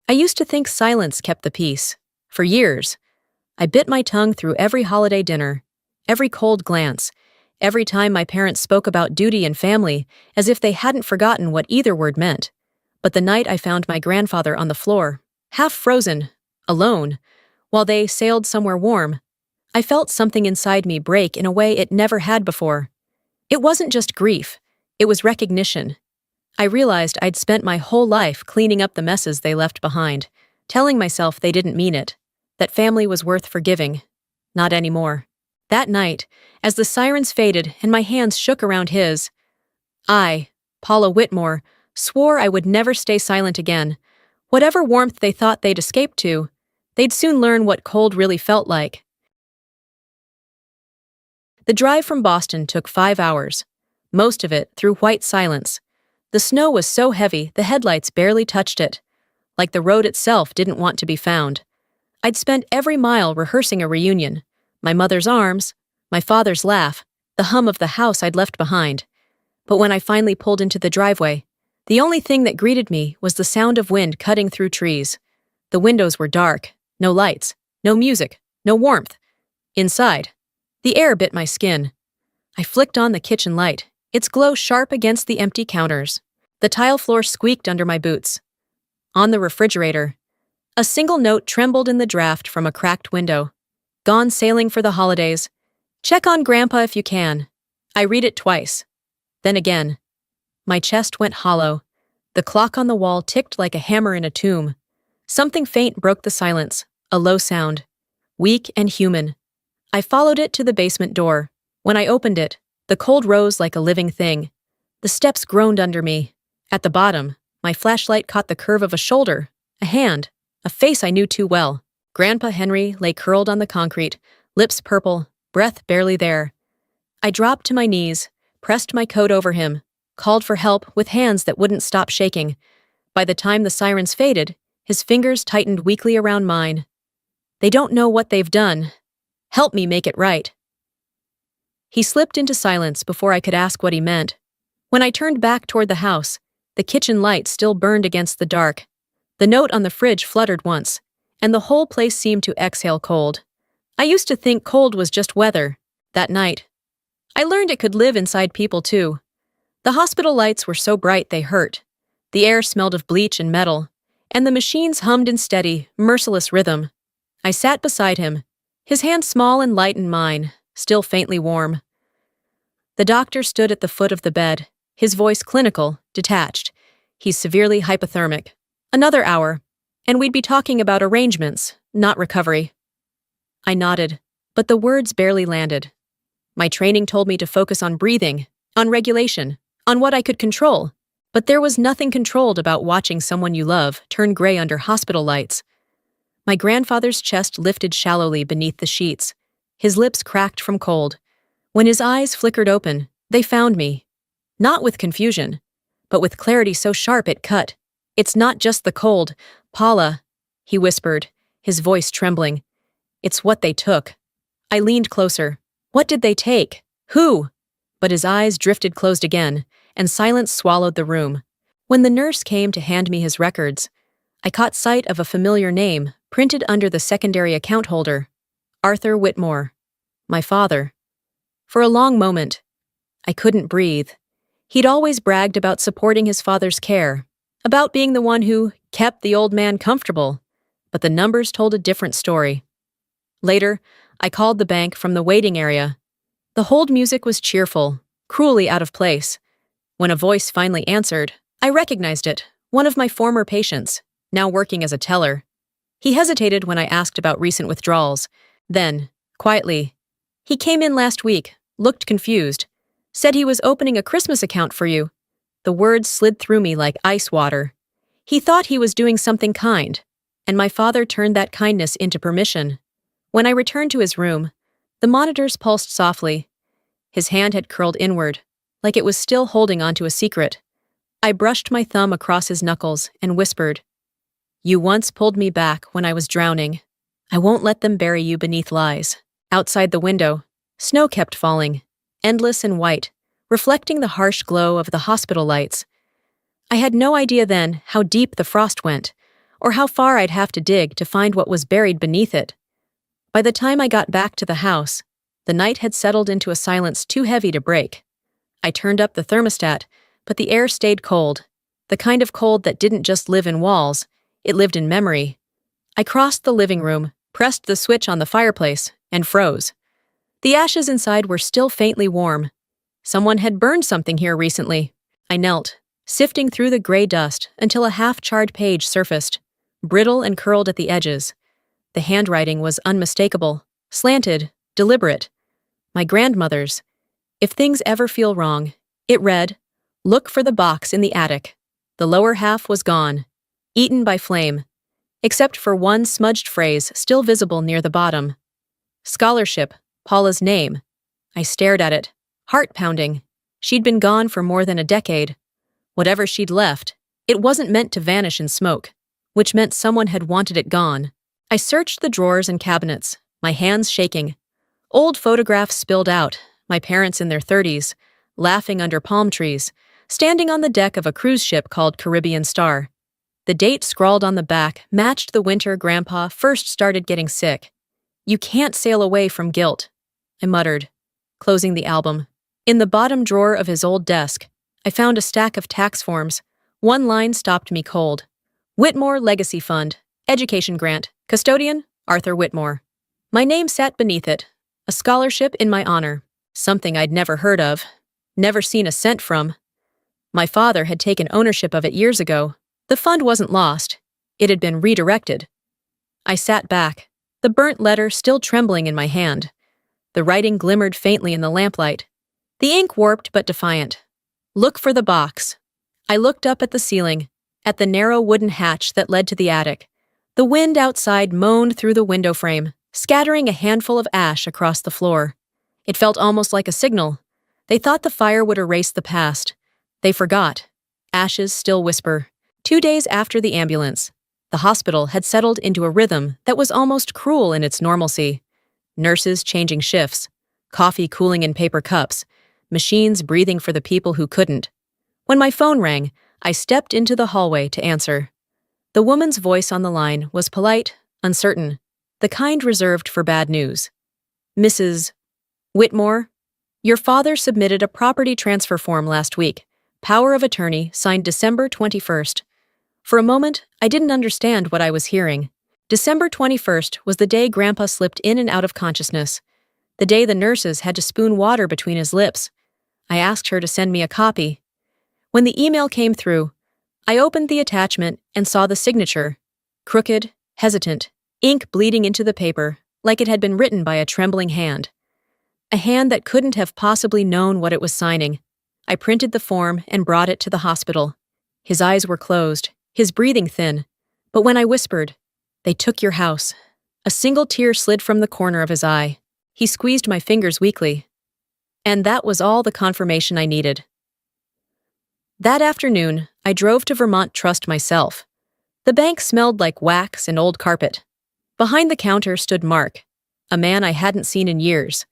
I used to think silence kept the peace. For years, I bit my tongue through every holiday dinner, every cold glance, every time my parents spoke about duty and family, as if they hadn't forgotten what either word meant. But the night I found my grandfather on the floor, half frozen, alone, while they sailed somewhere warm, I felt something inside me break in a way it never had before. It wasn't just grief, it was recognition. I realized I'd spent my whole life cleaning up the messes they left behind, telling myself they didn't mean it, that family was worth forgiving. Not anymore. That night, as the sirens faded and my hands shook around his, I, Paula Whitmore, swore I would never stay silent again. Whatever warmth they thought they'd escaped to, they'd soon learn what cold really felt like. The drive from Boston took 5 hours, most of it through white silence. The snow was so heavy the headlights barely touched it, like the road itself didn't want to be found. I'd spent every mile rehearsing a reunion, my mother's arms, my father's laugh, the hum of the house I'd left behind. But when I finally pulled into the driveway, the only thing that greeted me was the sound of wind cutting through trees. The windows were dark, no lights, no music, no warmth. Inside, the air bit my skin. I flicked on the kitchen light, its glow sharp against the empty counters. The tile floor squeaked under my boots. On the refrigerator, a single note trembled in the draft from a cracked window. Gone sailing for the holidays. Check on Grandpa if you can. I read it twice. Then again. My chest went hollow. The clock on the wall ticked like a hammer in a tomb. Something faint broke the silence, a low sound. Weak and human. I followed it to the basement door. When I opened it, the cold rose like a living thing. The steps groaned under me. At the bottom, my flashlight caught the curve of a shoulder, a hand, a face I knew too well. Grandpa Henry lay curled on the concrete, lips purple, breath barely there. I dropped to my knees, pressed my coat over him, called for help with hands that wouldn't stop shaking. By the time the sirens faded, his fingers tightened weakly around mine. They don't know what they've done. Help me make it right. He slipped into silence before I could ask what he meant. When I turned back toward the house, the kitchen light still burned against the dark. The note on the fridge fluttered once, and the whole place seemed to exhale cold. I used to think cold was just weather. That night, I learned it could live inside people too. The hospital lights were so bright they hurt. The air smelled of bleach and metal, and the machines hummed in steady, merciless rhythm. I sat beside him, his hand small and light in mine, still faintly warm. The doctor stood at the foot of the bed, his voice clinical, detached. He's severely hypothermic. Another hour, and we'd be talking about arrangements, not recovery. I nodded, but the words barely landed. My training told me to focus on breathing, on regulation, on what I could control, but there was nothing controlled about watching someone you love turn gray under hospital lights. My grandfather's chest lifted shallowly beneath the sheets. His lips cracked from cold. When his eyes flickered open, they found me. Not with confusion, but with clarity so sharp it cut. It's not just the cold, Paula, he whispered, his voice trembling. It's what they took. I leaned closer. What did they take? Who? But his eyes drifted closed again, and silence swallowed the room. When the nurse came to hand me his records, I caught sight of a familiar name printed under the secondary account holder. Arthur Whitmore. My father. For a long moment, I couldn't breathe. He'd always bragged about supporting his father's care, about being the one who kept the old man comfortable, but the numbers told a different story. Later, I called the bank from the waiting area. The hold music was cheerful, cruelly out of place. When a voice finally answered, I recognized it, one of my former patients, now working as a teller. He hesitated when I asked about recent withdrawals. Then, quietly, he came in last week, looked confused, said he was opening a Christmas account for you. The words slid through me like ice water. He thought he was doing something kind, and my father turned that kindness into permission. When I returned to his room, the monitors pulsed softly. His hand had curled inward, like it was still holding onto a secret. I brushed my thumb across his knuckles and whispered, "You once pulled me back when I was drowning. I won't let them bury you beneath lies." Outside the window, snow kept falling, endless and white, reflecting the harsh glow of the hospital lights. I had no idea then how deep the frost went, or how far I'd have to dig to find what was buried beneath it. By the time I got back to the house, the night had settled into a silence too heavy to break. I turned up the thermostat, but the air stayed cold, the kind of cold that didn't just live in walls, it lived in memory. I crossed the living room, pressed the switch on the fireplace, and froze. The ashes inside were still faintly warm. Someone had burned something here recently. I knelt, sifting through the gray dust until a half-charred page surfaced, brittle and curled at the edges. The handwriting was unmistakable, slanted, deliberate. My grandmother's. If things ever feel wrong, it read, "Look for the box in the attic." The lower half was gone, eaten by flame, except for one smudged phrase still visible near the bottom. Scholarship, Paula's name. I stared at it, heart pounding. She'd been gone for more than a decade. Whatever she'd left, it wasn't meant to vanish in smoke, which meant someone had wanted it gone. I searched the drawers and cabinets, my hands shaking. Old photographs spilled out, my parents in their 30s, laughing under palm trees, standing on the deck of a cruise ship called Caribbean Star. The date scrawled on the back matched the winter Grandpa first started getting sick. "You can't sail away from guilt," I muttered, closing the album. In the bottom drawer of his old desk, I found a stack of tax forms. One line stopped me cold. Whitmore Legacy Fund, Education Grant, Custodian, Arthur Whitmore. My name sat beneath it, a scholarship in my honor, something I'd never heard of, never seen a cent from. My father had taken ownership of it years ago. The fund wasn't lost. It had been redirected. I sat back, the burnt letter still trembling in my hand. The writing glimmered faintly in the lamplight. The ink warped but defiant. "Look for the box." I looked up at the ceiling, at the narrow wooden hatch that led to the attic. The wind outside moaned through the window frame, scattering a handful of ash across the floor. It felt almost like a signal. They thought the fire would erase the past. They forgot. Ashes still whisper. 2 days after the ambulance, the hospital had settled into a rhythm that was almost cruel in its normalcy. Nurses changing shifts, coffee cooling in paper cups, machines breathing for the people who couldn't. When my phone rang, I stepped into the hallway to answer. The woman's voice on the line was polite, uncertain, the kind reserved for bad news. "Mrs. Whitmore, your father submitted a property transfer form last week. Power of attorney signed December 21st. For a moment, I didn't understand what I was hearing. December 21st was the day Grandpa slipped in and out of consciousness, the day the nurses had to spoon water between his lips. I asked her to send me a copy. When the email came through, I opened the attachment and saw the signature, crooked, hesitant, ink bleeding into the paper like it had been written by a trembling hand. A hand that couldn't have possibly known what it was signing. I printed the form and brought it to the hospital. His eyes were closed, his breathing thin. But when I whispered, "They took your house," a single tear slid from the corner of his eye. He squeezed my fingers weakly. And that was all the confirmation I needed. That afternoon, I drove to Vermont Trust myself. The bank smelled like wax and old carpet. Behind the counter stood Mark, a man I hadn't seen in years,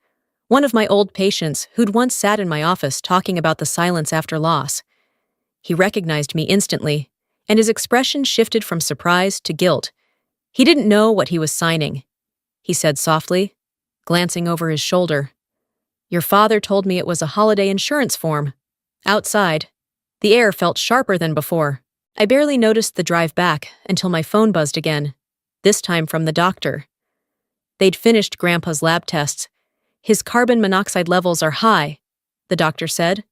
one of my old patients who'd once sat in my office talking about the silence after loss. He recognized me instantly, and his expression shifted from surprise to guilt. He didn't know what he was signing. He said softly, glancing over his shoulder, "Your father told me it was a holiday insurance form." Outside, the air felt sharper than before. I barely noticed the drive back until my phone buzzed again, this time from the doctor. They'd finished Grandpa's lab tests. "His carbon monoxide levels are high," the doctor said.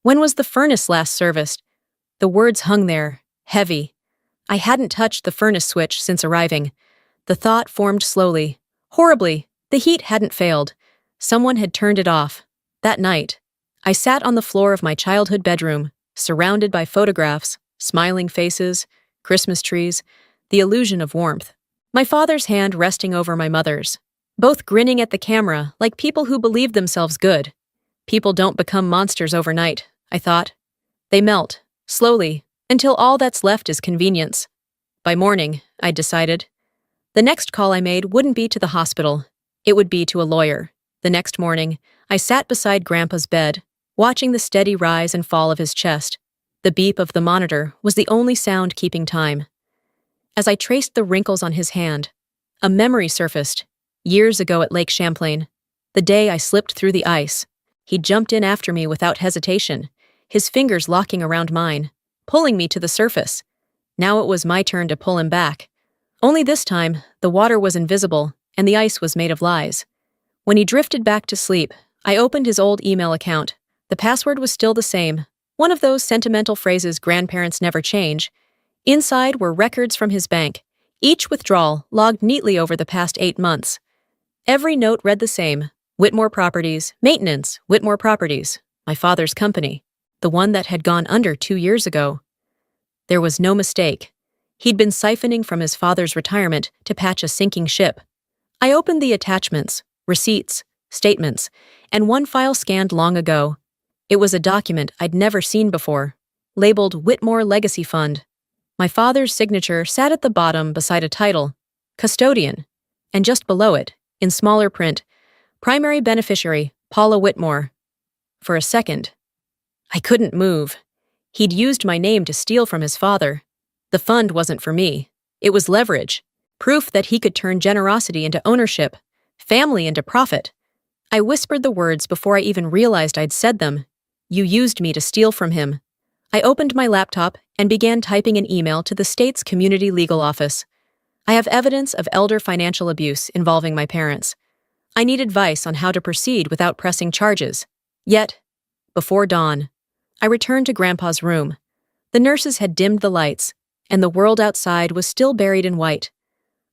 "When was the furnace last serviced?" The words hung there, heavy. I hadn't touched the furnace switch since arriving. The thought formed slowly. Horribly, the heat hadn't failed. Someone had turned it off. That night, I sat on the floor of my childhood bedroom, surrounded by photographs, smiling faces, Christmas trees, the illusion of warmth. My father's hand resting over my mother's, both grinning at the camera like people who believed themselves good. People don't become monsters overnight, I thought. They melt, slowly, until all that's left is convenience. By morning, I'd decided. The next call I made wouldn't be to the hospital. It would be to a lawyer. The next morning, I sat beside Grandpa's bed, watching the steady rise and fall of his chest. The beep of the monitor was the only sound keeping time. As I traced the wrinkles on his hand, a memory surfaced. Years ago at Lake Champlain, the day I slipped through the ice, he jumped in after me without hesitation, his fingers locking around mine, pulling me to the surface. Now it was my turn to pull him back. Only this time, the water was invisible, and the ice was made of lies. When he drifted back to sleep, I opened his old email account. The password was still the same, one of those sentimental phrases grandparents never change. Inside were records from his bank, each withdrawal logged neatly over the past 8 months. Every note read the same: Whitmore Properties, Maintenance, Whitmore Properties, my father's company, the one that had gone under 2 years ago. There was no mistake. He'd been siphoning from his father's retirement to patch a sinking ship. I opened the attachments, receipts, statements, and one file scanned long ago. It was a document I'd never seen before, labeled Whitmore Legacy Fund. My father's signature sat at the bottom beside a title, Custodian, and just below it, in smaller print, Primary Beneficiary, Paula Whitmore. For a second, I couldn't move. He'd used my name to steal from his father. The fund wasn't for me. It was leverage, proof that he could turn generosity into ownership, family into profit. I whispered the words before I even realized I'd said them. You used me to steal from him. I opened my laptop and began typing an email to the state's community legal office. I have evidence of elder financial abuse involving my parents. I need advice on how to proceed without pressing charges. Yet, before dawn, I returned to Grandpa's room. The nurses had dimmed the lights, and the world outside was still buried in white.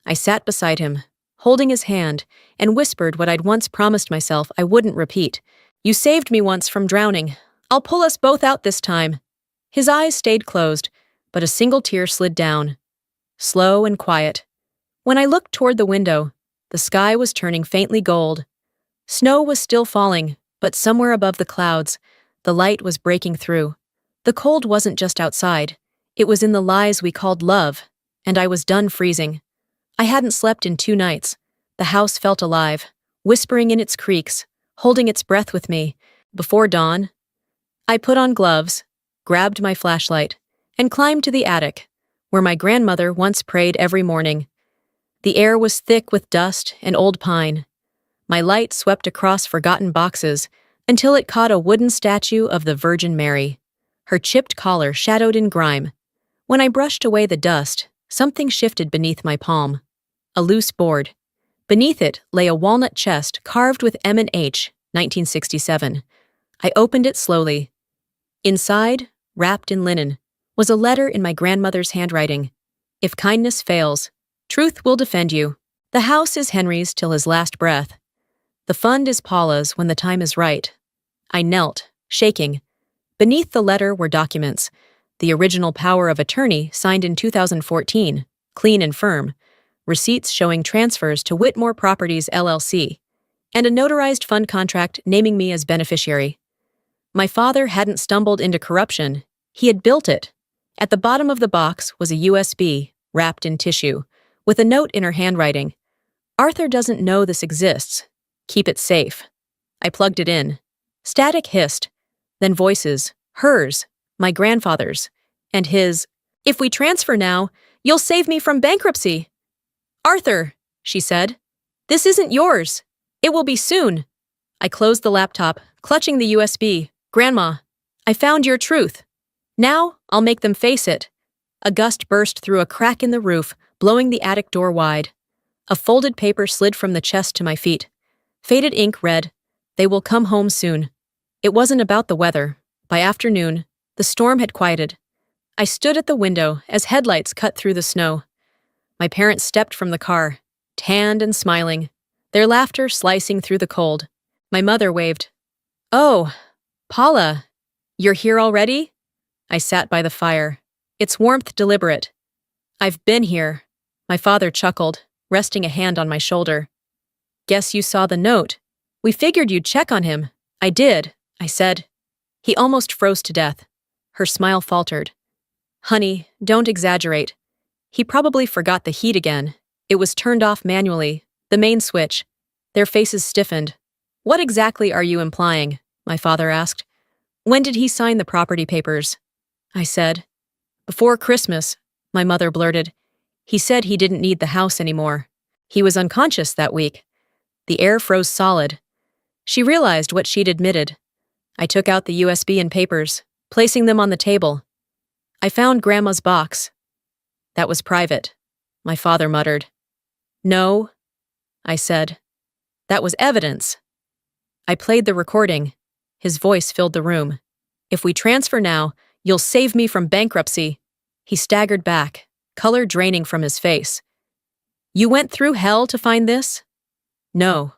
I sat beside him, holding his hand, and whispered what I'd once promised myself I wouldn't repeat. You saved me once from drowning. I'll pull us both out this time. His eyes stayed closed, but a single tear slid down. Slow and quiet. When I looked toward the window, the sky was turning faintly gold. Snow was still falling, but somewhere above the clouds, the light was breaking through. The cold wasn't just outside. It was in the lies we called love, and I was done freezing. I hadn't slept in 2 nights. The house felt alive, whispering in its creaks, holding its breath with me. Before dawn, I put on gloves, grabbed my flashlight, and climbed to the attic, where my grandmother once prayed every morning. The air was thick with dust and old pine. My light swept across forgotten boxes until it caught a wooden statue of the Virgin Mary, her chipped collar shadowed in grime. When I brushed away the dust, something shifted beneath my palm. A loose board. Beneath it lay a walnut chest carved with M&H, 1967. I opened it slowly. Inside, wrapped in linen, was a letter in my grandmother's handwriting. If kindness fails, truth will defend you. The house is Henry's till his last breath. The fund is Paula's when the time is right. I knelt, shaking. Beneath the letter were documents. The original power of attorney signed in 2014, clean and firm. Receipts showing transfers to Whitmore Properties LLC, and a notarized fund contract naming me as beneficiary. My father hadn't stumbled into corruption. He had built it. At the bottom of the box was a USB, wrapped in tissue, with a note in her handwriting. Arthur doesn't know this exists. Keep it safe. I plugged it in. Static hissed. Then voices. Hers, my grandfather's, and his. If we transfer now, you'll save me from bankruptcy. Arthur, she said. This isn't yours. It will be soon. I closed the laptop, clutching the USB. Grandma, I found your truth. Now I'll make them face it. A gust burst through a crack in the roof, blowing the attic door wide. A folded paper slid from the chest to my feet. Faded ink read, "They will come home soon." It wasn't about the weather. By afternoon, the storm had quieted. I stood at the window as headlights cut through the snow. My parents stepped from the car, tanned and smiling, their laughter slicing through the cold. My mother waved. "Oh, Paula, you're here already?" I sat by the fire, its warmth deliberate. "I've been here," my father chuckled, resting a hand on my shoulder. "Guess you saw the note. We figured you'd check on him." "I did," I said. He almost froze to death. Her smile faltered. "Honey, don't exaggerate. He probably forgot the heat again. It was turned off manually, the main switch." Their faces stiffened. "What exactly are you implying?" my father asked. "When did he sign the property papers?" I said. "Before Christmas," my mother blurted. He said he didn't need the house anymore. He was unconscious that week. The air froze solid. She realized what she'd admitted. I took out the USB and papers, placing them on the table. I found Grandma's box. That was private, my father muttered. No, I said. That was evidence. I played the recording. His voice filled the room. If we transfer now, you'll save me from bankruptcy. He staggered back, color draining from his face. You went through hell to find this? No.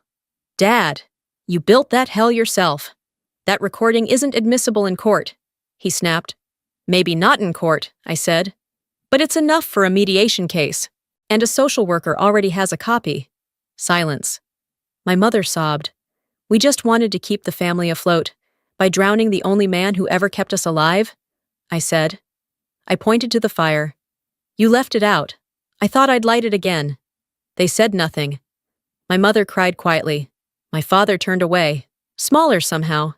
Dad, you built that hell yourself. That recording isn't admissible in court, he snapped. Maybe not in court, I said. But it's enough for a mediation case, and a social worker already has a copy. Silence. My mother sobbed. We just wanted to keep the family afloat. By drowning the only man who ever kept us alive, I said. I pointed to the fire. You left it out. I thought I'd light it again. They said nothing. My mother cried quietly. My father turned away, smaller somehow.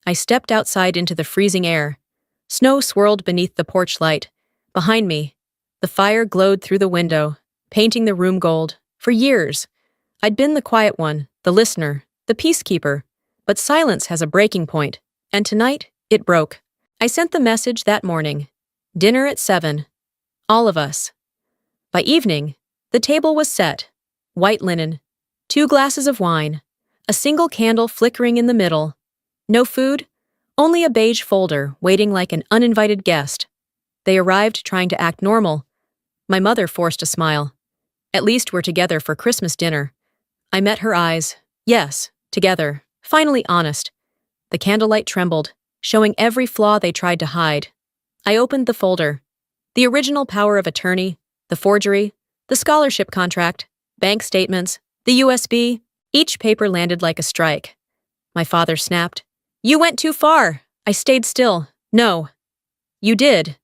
I stepped outside into the freezing air. Snow swirled beneath the porch light. Behind me, the fire glowed through the window, painting the room gold. For years, I'd been the quiet one, the listener, the peacekeeper. But silence has a breaking point, and tonight, it broke. I sent the message that morning. Dinner at 7. All of us. By evening, the table was set. White linen, 2 glasses of wine, a single candle flickering in the middle. No food, only a beige folder waiting like an uninvited guest. They arrived trying to act normal. My mother forced a smile. At least we're together for Christmas dinner. I met her eyes. Yes, together. Finally honest. The candlelight trembled, showing every flaw they tried to hide. I opened the folder. The original power of attorney, the forgery, the scholarship contract, bank statements, the USB. Each paper landed like a strike. My father snapped. You went too far. I stayed still. No. You did.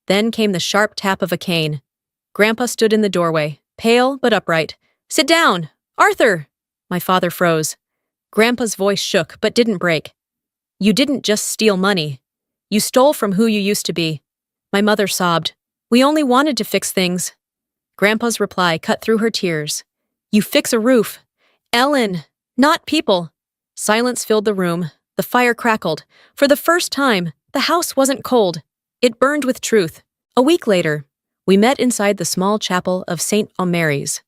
Then came the sharp tap of a cane. Grandpa stood in the doorway, pale but upright. Sit down. Arthur! My father froze. Grandpa's voice shook but didn't break. You didn't just steal money. You stole from who you used to be. My mother sobbed. We only wanted to fix things. Grandpa's reply cut through her tears. You fix a roof. Ellen, not people. Silence filled the room. The fire crackled. For the first time, the house wasn't cold. It burned with truth. A week later, we met inside the small chapel of St. Mary's.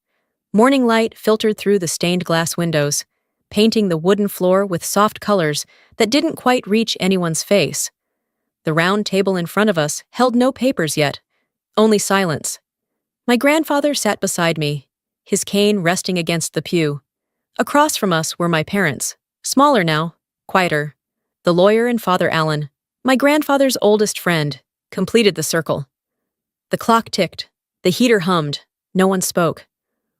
Morning light filtered through the stained glass windows, painting the wooden floor with soft colors that didn't quite reach anyone's face. The round table in front of us held no papers yet, only silence. My grandfather sat beside me, his cane resting against the pew. Across from us were my parents, smaller now, quieter. The lawyer and Father Allen, my grandfather's oldest friend, completed the circle. The clock ticked, the heater hummed, no one spoke.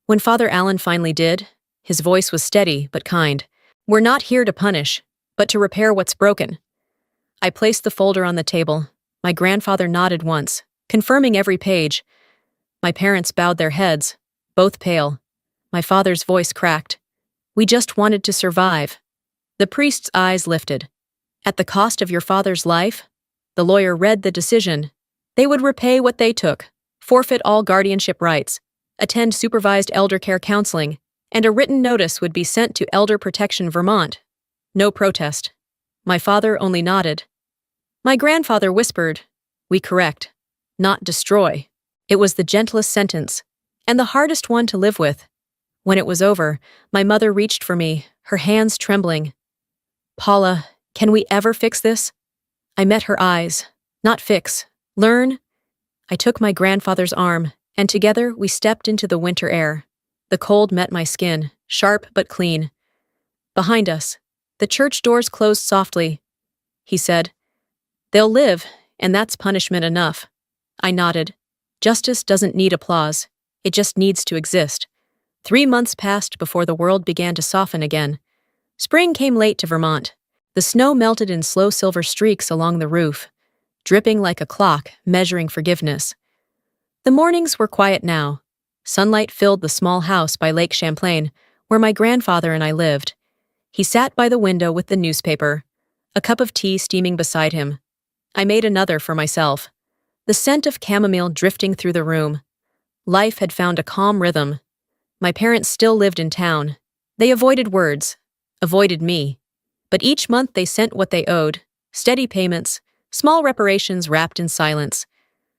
When Father Allen finally did, his voice was steady but kind. We're not here to punish, but to repair what's broken. I placed the folder on the table. My grandfather nodded once, confirming every page. My parents bowed their heads, both pale. My father's voice cracked. We just wanted to survive. The priest's eyes lifted. At the cost of your father's life? The lawyer read the decision. They would repay what they took, forfeit all guardianship rights, attend supervised elder care counseling, and a written notice would be sent to Elder Protection Vermont. No protest. My father only nodded. My grandfather whispered, we correct, not destroy. It was the gentlest sentence, and the hardest one to live with. When it was over, my mother reached for me, her hands trembling. Paula, can we ever fix this? I met her eyes. Not fix. Learn. I took my grandfather's arm, and together we stepped into the winter air. The cold met my skin, sharp but clean. Behind us, the church doors closed softly. He said, they'll live, and that's punishment enough. I nodded. Justice doesn't need applause. It just needs to exist. 3 months passed before the world began to soften again. Spring came late to Vermont. The snow melted in slow silver streaks along the roof, dripping like a clock measuring forgiveness. The mornings were quiet now. Sunlight filled the small house by Lake Champlain, where my grandfather and I lived. He sat by the window with the newspaper, a cup of tea steaming beside him. I made another for myself, the scent of chamomile drifting through the room. Life had found a calm rhythm. My parents still lived in town. They avoided words, avoided me. But each month they sent what they owed, steady payments, small reparations wrapped in silence.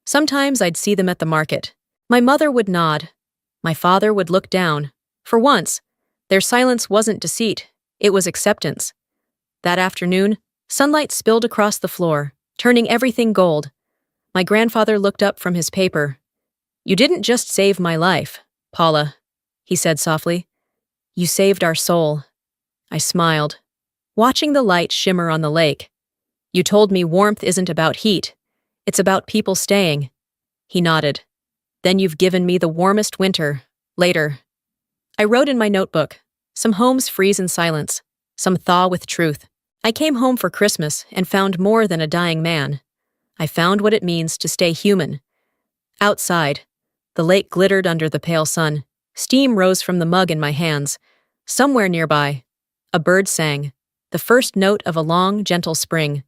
Sometimes I'd see them at the market. My mother would nod. My father would look down. For once, their silence wasn't deceit, it was acceptance. That afternoon, sunlight spilled across the floor, turning everything gold. My grandfather looked up from his paper. "You didn't just save my life, Paula," he said softly. "You saved our soul." I smiled, watching the light shimmer on the lake. "You told me warmth isn't about heat, it's about people staying." He nodded. "Then you've given me the warmest winter." Later, I wrote in my notebook, "Some homes freeze in silence, some thaw with truth." I came home for Christmas and found more than a dying man. I found what it means to stay human. Outside, the lake glittered under the pale sun. Steam rose from the mug in my hands. Somewhere nearby, a bird sang, the first note of a long, gentle spring.